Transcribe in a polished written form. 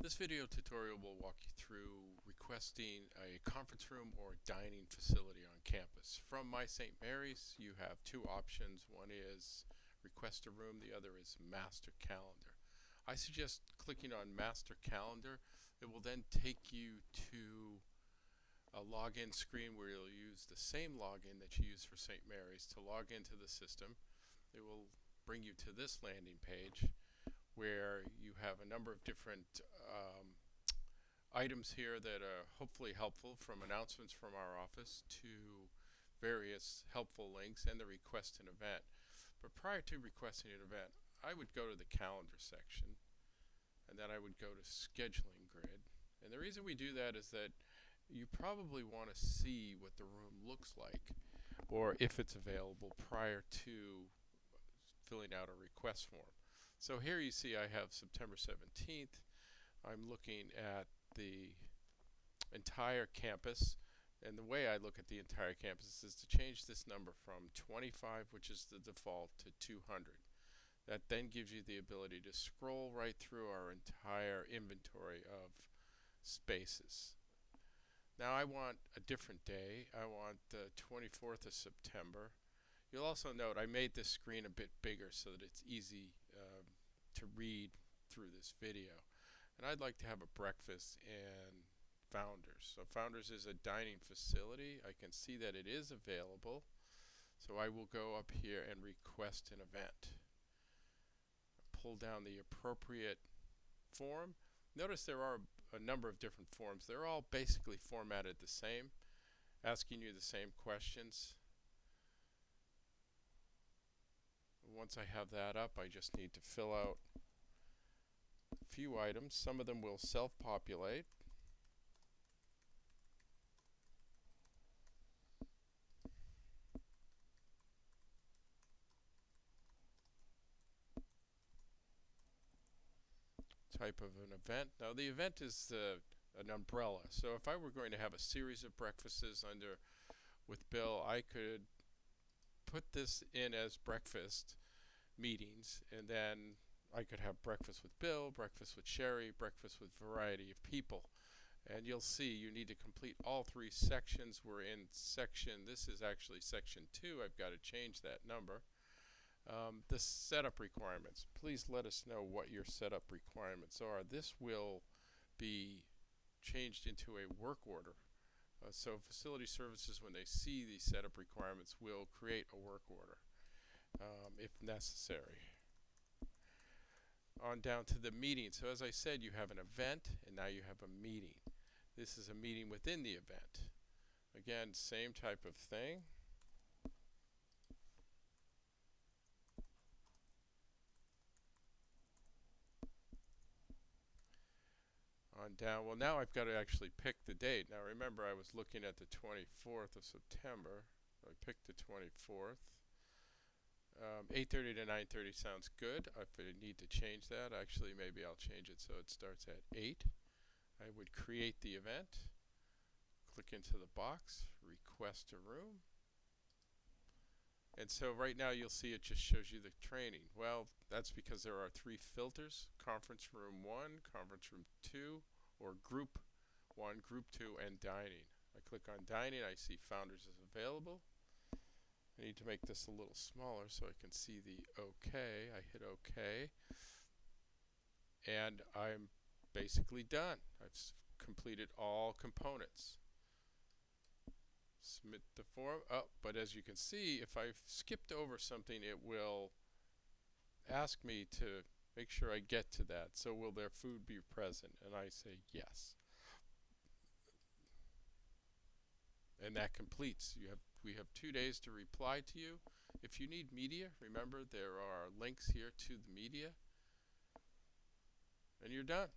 This video tutorial will walk you through requesting a conference room or dining facility on campus. From My St. Mary's, you have two options. One is request a room, the other is master calendar. I suggest clicking on master calendar. It will then take you to a login screen where you'll use the same login that you use for St. Mary's to log into the system. It will bring you to this landing page where you have a number of different items here that are hopefully helpful, from announcements from our office to various helpful links and the request an event. But prior to requesting an event, I would go to the calendar section and then I would go to scheduling grid. And the reason we do that is that you probably want to see what the room looks like or if it's available prior to filling out a request form. So here you see I have September 17th. I'm looking at the entire campus, and the way I look at the entire campus is to change this number from 25, which is the default, to 200. That then gives you the ability to scroll right through our entire inventory of spaces. Now I want a different day. I want the 24th of September. You'll also note I made this screen a bit bigger so that it's easy to read through this video. And I'd like to have a breakfast in Founders. So Founders is a dining facility. I can see that it is available. So I will go up here and request an event. Pull down the appropriate form. Notice there are a number of different forms. They're all basically formatted the same, asking you the same questions. Once I have that up, I just need to fill out a few items. Some of them will self-populate. Type of an event. Now the event is an umbrella. So if I were going to have a series of breakfasts with Bill, I could put this in as breakfast meetings, and then I could have breakfast with Bill, breakfast with Sherry, breakfast with variety of people. And you'll see you need to complete all three sections. We're in this is actually section 2. I've got to change that number. The setup requirements. Please let us know what your setup requirements are. This will be changed into a work order. So facility services, when they see the setup requirements, will create a work order if necessary. On down to the meeting. So as I said, you have an event and now you have a meeting. This is a meeting within the event. Again, same type of thing. On down, well, now I've got to actually pick the date. Now remember, I was looking at the 24th of September. I picked the 24th. 8:30 to 9:30 sounds good. If I need to change that, actually maybe I'll change it so it starts at 8. I would create the event, click into the box, request a room. And so right now you'll see it just shows you the training. Well, that's because there are 3 filters: conference room 1, conference room 2, or group 1, group 2, and dining. I click on dining, I see Founders is available. I need to make this a little smaller so I can see the OK. I hit OK. And I'm basically done. I've completed all components. Submit the form. Oh, but as you can see, if I've skipped over something, it will ask me to make sure I get to that. So will their food be present? And I say yes. And that completes. We have 2 days to reply to you. If you need media, remember there are links here to the media. And you're done.